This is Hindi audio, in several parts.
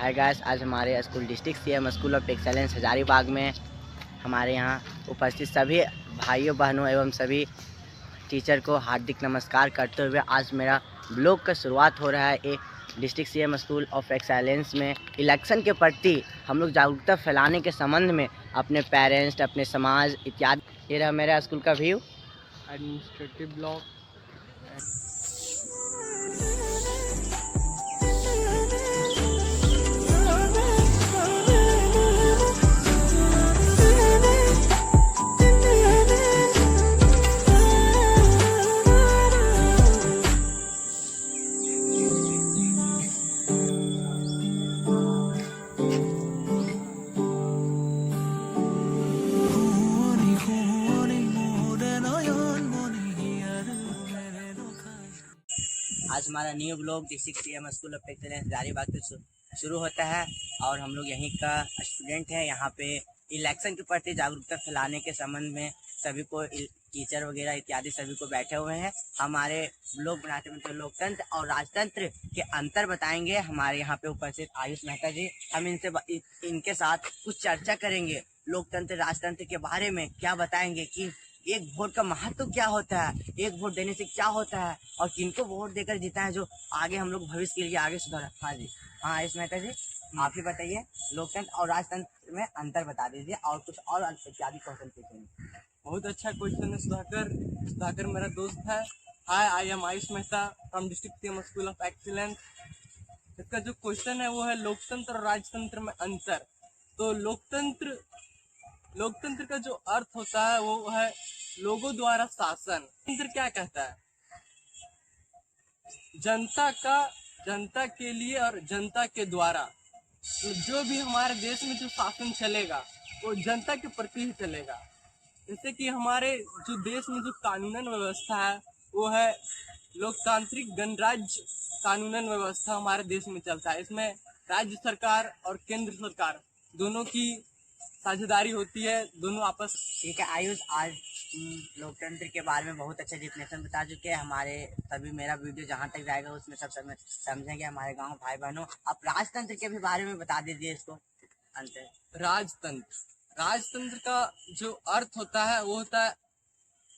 हाय गाइस, आज हमारे school district CM school of excellence Hazaribagh में हमारे यहाँ उपस्थित सभी भाइयों बहनों एवं सभी टीचर को हार्दिक नमस्कार करते हुए आज मेरा ब्लॉग का शुरुआत हो रहा है। एक district CM school of excellence में इलेक्शन के प्रति हम लोग जागरूकता फैलाने के संबंध में अपने पेरेंट्स, अपने समाज इत्यादि। ये रहा मेरा स्कूल का व्यू, एडमिनिस्ट्रेटिव ब्लॉक। आज हमारा new blog district CM school of excellence Hazaribagh से शुरू होता है और हम लोग यहीं का स्टूडेंट हैं। यहाँ पे इलेक्शन के प्रति जागरूकता फैलाने के संबंध में सभी को टीचर वगैरह इत्यादि सभी को बैठे हुए हैं। हमारे ब्लॉग बनाते हैं तो लोकतंत्र और राजतंत्र के अंतर बताएंगे हमारे यहाँ पे उपस्थित आयुष मेहता जी। हम इनके साथ कुछ चर्चा करेंगे, लोकतंत्र राजतंत्र के बारे में क्या बताएंगे कि एक वोट का महत्व क्या होता है, एक वोट देने से क्या होता है और किनको वोट देकर जीता है जो आगे हम लोग भविष्य के लिए आगे सुधार। हाँ जी, हाँ आयुष मेहता जी, आप ही बताइए लोकतंत्र और राजतंत्र में अंतर बता दीजिए और कुछ और इत्यादि क्वेश्चन पूछेंगे। बहुत अच्छा क्वेश्चन है सुधाकर मेरा दोस्त है। Hi, I am Ayush Mehta from district CM school of excellence. इसका जो क्वेश्चन है वो है लोकतंत्र और राजतंत्र में अंतर। तो लोकतंत्र का जो अर्थ होता है वो है लोगों द्वारा शासन। तंत्र क्या कहता है? जनता के लिए और जनता के द्वारा। तो जो भी हमारे देश में जो शासन चलेगा वो जनता के प्रति ही चलेगा। जैसे कि हमारे जो देश में जो कानूनन व्यवस्था है वो है लोकतांत्रिक गणराज्य कानूनन व्यवस्था हमारे देश में चलता है। इसमें राज्य सरकार और केंद्र सरकार दोनों की साझेदारी होती है, दोनों आपस। ठीक है आयुष, आज लोकतंत्र के बारे में बहुत अच्छा डिफिनेशन बता चुके हैं। हमारे सभी मेरा वीडियो जहाँ तक जाएगा उसमें सब समझेंगे हमारे गांव भाई बहनों। आप राजतंत्र के भी बारे में बता दीजिए इसको। अंतर राजतंत्र का जो अर्थ होता है वो होता है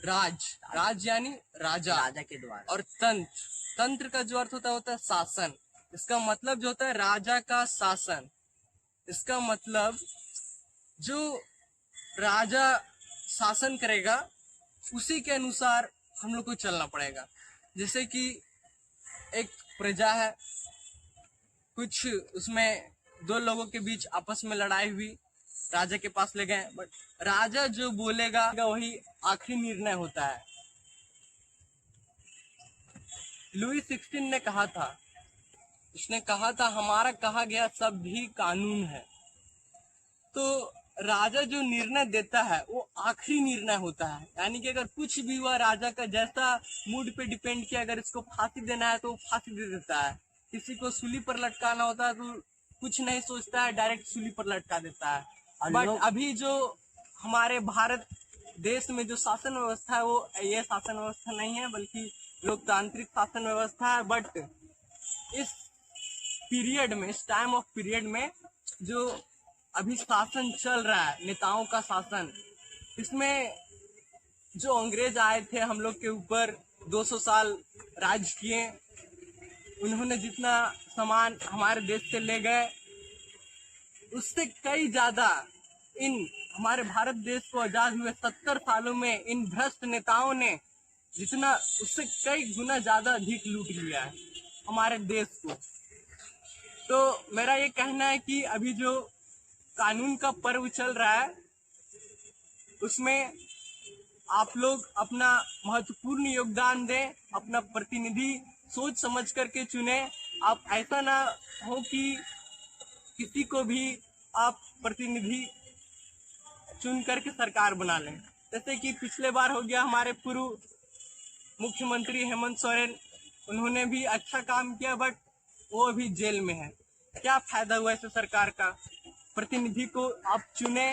राज यानी राजा के द्वारा, और तंत्र का जो अर्थ होता है शासन। इसका मतलब जो होता है राजा का शासन। इसका मतलब जो राजा शासन करेगा उसी के अनुसार हम लोग को चलना पड़ेगा। जैसे कि एक प्रजा है, कुछ उसमें दो लोगों के बीच आपस में लड़ाई हुई, राजा के पास ले गए, बट राजा जो बोलेगा वही आखिरी निर्णय होता है। लुई 16 ने कहा था, उसने कहा था हमारा कहा गया सब भी कानून है। तो राजा जो निर्णय देता है वो आखिरी निर्णय होता है। यानी कि अगर कुछ भी हुआ, राजा का जैसा मूड पे डिपेंड किया, अगर इसको फांसी देना है तो फांसी दे देता है। किसी को सूली पर लटकाना होता है तो कुछ नहीं सोचता है, डायरेक्ट सूली पर लटका देता है। बट अभी जो हमारे भारत देश में जो शासन व्यवस्था है वो ये शासन व्यवस्था नहीं है बल्कि लोकतांत्रिक शासन व्यवस्था है। बट इस पीरियड में, इस टाइम ऑफ पीरियड में जो अभी शासन चल रहा है, नेताओं का शासन, इसमें जो अंग्रेज आए थे हम लोग के ऊपर 200 साल राज किए, उन्होंने जितना सामान हमारे देश से ले गए उससे कई ज्यादा इन हमारे भारत देश को आजाद हुए 70 सालों में इन भ्रष्ट नेताओं ने जितना उससे कई गुना ज्यादा अधिक लूट लिया है हमारे देश को। तो मेरा ये कहना है कि अभी जो कानून का पर्व चल रहा है उसमें आप लोग अपना महत्वपूर्ण योगदान दें, अपना प्रतिनिधि सोच समझ करके चुने। आप ऐसा ना हो कि किसी को भी आप प्रतिनिधि चुन करके सरकार बना लें। जैसे कि पिछले बार हो गया, हमारे पूर्व मुख्यमंत्री हेमंत सोरेन, उन्होंने भी अच्छा काम किया बट वो अभी जेल में है। क्या फायदा हुआ ऐसे सरकार का? प्रतिनिधि को आप चुने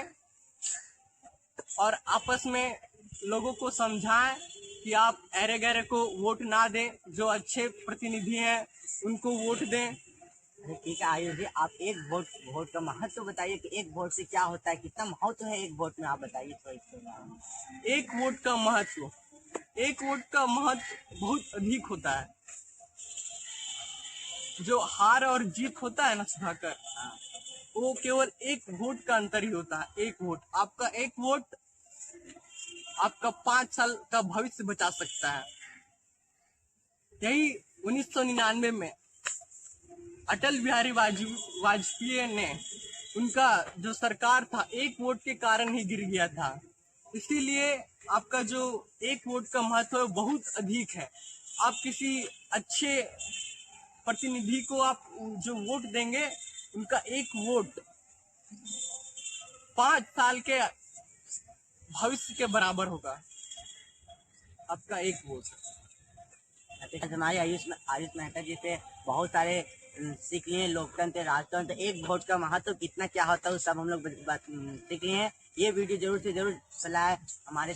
और आपस में लोगों को समझाएं कि आप ऐरे गैरे को वोट ना दें, जो अच्छे प्रतिनिधि हैं उनको वोट दें। ठीक है आयुष जी, आप एक वोट का महत्व बताइए कि एक वोट से क्या होता है, कितना महत्व है एक वोट में, आप बताइए थोड़ा इसके बारे में। एक वोट का महत्व, एक वोट का महत्व बहुत अधिक होता है। जो हार और जीत होता है ना सुधाकर, वो केवल एक वोट का अंतर ही होता है। एक वोट, आपका एक वोट आपका 5 साल का भविष्य बचा सकता है। यही 1999 में अटल बिहारी वाजपेयी ने, उनका जो सरकार था एक वोट के कारण ही गिर गया था। इसीलिए आपका जो एक वोट का महत्व है बहुत अधिक है। आप किसी अच्छे प्रतिनिधि को आप जो वोट देंगे, उनका एक वोट 5 साल के भविष्य के बराबर होगा, आपका एक वोट। हमारे आयुष मेहता जी से बहुत सारे सीख लिए, लोकतंत्र, राजतंत्र, एक वोट का महत्व कितना क्या होता है वो सब हम लोग सीख लिए हैं। ये वीडियो जरूर से जरूर फैलाए। हमारे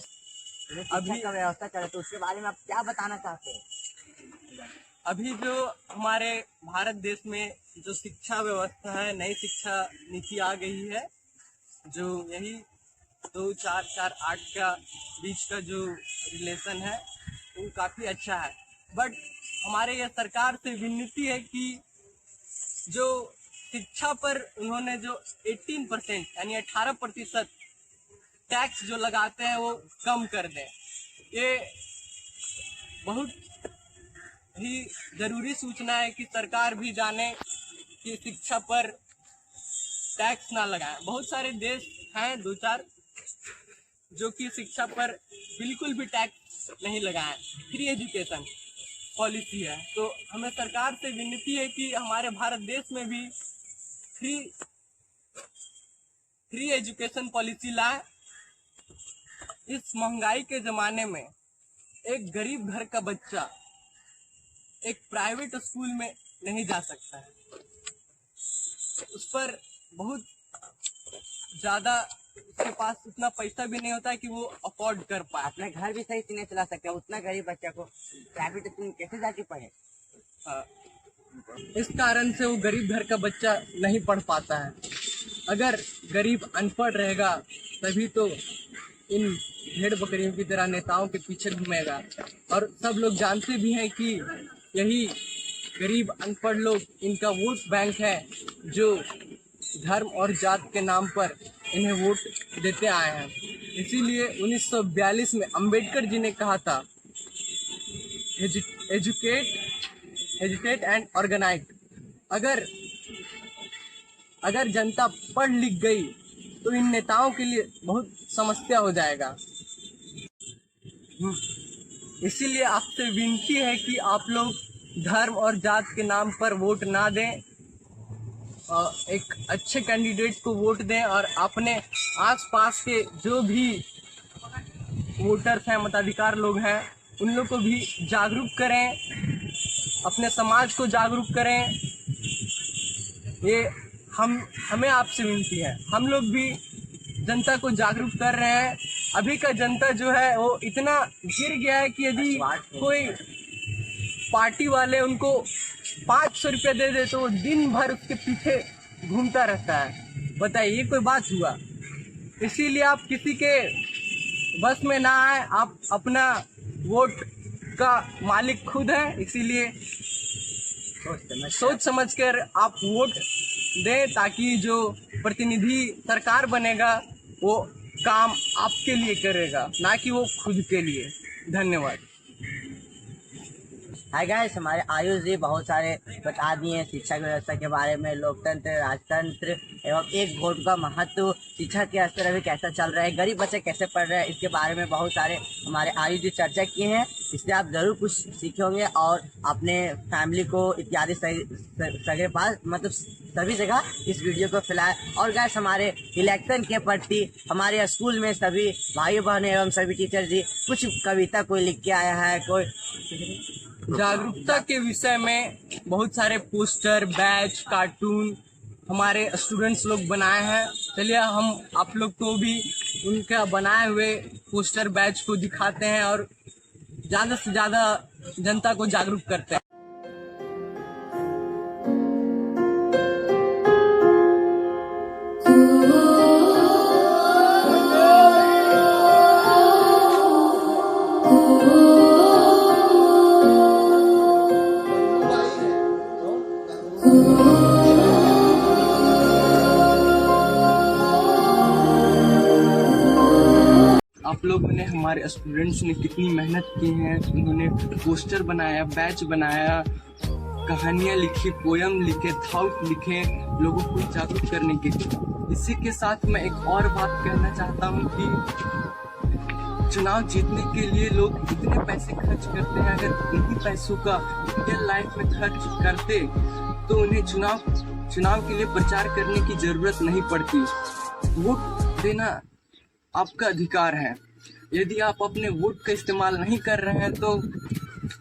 अभी का व्यवस्था चले तो उसके बारे में आप क्या बताना चाहते हैं? अभी जो हमारे भारत देश में जो शिक्षा व्यवस्था है, नई शिक्षा नीति आ गई है, जो यही 2-4-4-8 का बीच का जो रिलेशन है वो काफ़ी अच्छा है। बट हमारे यह सरकार से विनती है कि जो शिक्षा पर उन्होंने जो 18% यानी 18% टैक्स जो लगाते हैं वो कम कर दें। ये बहुत ही जरूरी सूचना है कि सरकार भी जाने कि शिक्षा पर टैक्स ना लगाएं। बहुत सारे देश हैं 2-4 जो कि शिक्षा पर बिल्कुल भी टैक्स नहीं लगाएं, फ्री एजुकेशन पॉलिसी है। तो हमें सरकार से विनती है कि हमारे भारत देश में भी फ्री एजुकेशन पॉलिसी लाए। इस महंगाई के ज़माने में एक गरीब घर का बच्चा एक प्राइवेट स्कूल में नहीं जा सकता है, उस पर बहुत ज़्यादा, उसके पास उतना पैसा भी नहीं होता है कि वो अफोर्ड कर पाए। अपना घर भी सही से नहीं चला सकता, उतना गरीब बच्चा को प्राइवेट स्कूल कैसे जाके पढ़े। इस कारण से वो गरीब घर का बच्चा नहीं पढ़ पाता है। अगर गरीब अनपढ़ रहेगा तभी तो इन भेड़ बकरियों की तरह नेताओं के पीछे घूमेगा। और सब लोग जानते भी हैं कि यही गरीब अनपढ़ लोग इनका वोट बैंक है, जो धर्म और जात के नाम पर इन्हें वोट देते आए हैं। इसीलिए 1942 में अंबेडकर जी ने कहा था, एजुकेट एंड ऑर्गेनाइज। अगर जनता पढ़ लिख गई तो इन नेताओं के लिए बहुत समस्या हो जाएगा। इसीलिए आपसे विनती है कि आप लोग धर्म और जात के नाम पर वोट ना दें, एक अच्छे कैंडिडेट को वोट दें और अपने आसपास के जो भी वोटर्स हैं, मताधिकार लोग हैं, उन लोग को भी जागरूक करें, अपने समाज को जागरूक करें। ये हमें आपसे विनती है। हम लोग भी जनता को जागरूक कर रहे हैं। अभी का जनता जो है वो इतना गिर गया है कि यदि कोई पार्टी वाले उनको 500 रुपये दे दे तो वो दिन भर उसके पीछे घूमता रहता है। बताइए, ये कोई बात हुआ? इसीलिए आप किसी के बस में ना आए, आप अपना वोट का मालिक खुद हैं। इसीलिए सोच समझ कर आप वोट दें, ताकि जो प्रतिनिधि सरकार बनेगा वो काम आपके लिए करेगा, ना कि वो खुद के लिए। धन्यवाद। हाय गाइस, हमारे आयुष जी बहुत सारे बता दिए शिक्षा की व्यवस्था के बारे में, लोकतंत्र, राजतंत्र एवं एक वोट का महत्व, शिक्षा के स्तर अभी कैसा चल रहा है, गरीब बच्चे कैसे पढ़ रहे हैं, इसके बारे में बहुत सारे हमारे आयुष जी चर्चा किए हैं। इससे आप ज़रूर कुछ सीखे होंगे और अपने फैमिली को इत्यादि सगे पास, मतलब सभी जगह इस वीडियो को फैलाए। और गाइस, हमारे इलेक्शन के प्रति हमारे स्कूल में सभी भाई बहन एवं सभी टीचर जी कुछ कविता कोई लिख के आया है, कोई जागरूकता के विषय में बहुत सारे पोस्टर, बैच, कार्टून हमारे स्टूडेंट्स लोग बनाए हैं। चलिए हम आप लोग को भी उनका बनाए हुए पोस्टर, बैच को दिखाते हैं और ज़्यादा से ज़्यादा जनता को जागरूक करते हैं। आप लोगों ने, हमारे स्टूडेंट्स ने कितनी मेहनत की है। उन्होंने पोस्टर बनाया, बैच बनाया, कहानियाँ लिखी, पोयम लिखे, थाउट लिखे, लोगों को जागरूक करने के लिए। इसी के साथ मैं एक और बात कहना चाहता हूँ कि चुनाव जीतने के लिए लोग इतने पैसे खर्च करते हैं। अगर इन्हीं पैसों का रियल लाइफ में खर्च करते तो उन्हें चुनाव के लिए प्रचार करने की जरूरत नहीं पड़ती। वोट देना आपका अधिकार है। यदि आप अपने वोट का इस्तेमाल नहीं कर रहे हैं तो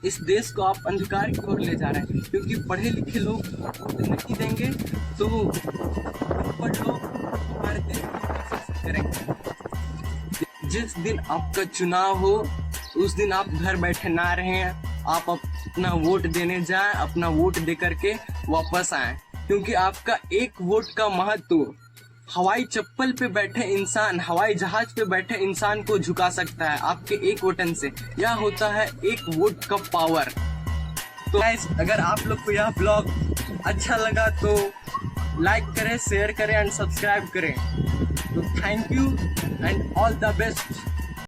इस देश को आप अंधकार की ओर ले जा रहे हैं, क्योंकि पढ़े लिखे लोग वोट नहीं देंगे तो अनपढ़ लोग हमारे देश को शासित करेंगे। जिस दिन आपका चुनाव हो उस दिन आप घर बैठे ना रहें, आप अपना वोट देने जाएं, अपना वोट दे करके वापस आएं, क्योंकि आपका एक वोट का महत्व हवाई चप्पल पे बैठे इंसान, हवाई जहाज पे बैठे इंसान को झुका सकता है आपके एक वोटन से। यह होता है एक वोट का पावर। तो गाइस, अगर आप लोग को यह ब्लॉग अच्छा लगा तो लाइक करें, शेयर करें एंड सब्सक्राइब करें। तो thank you and all the best.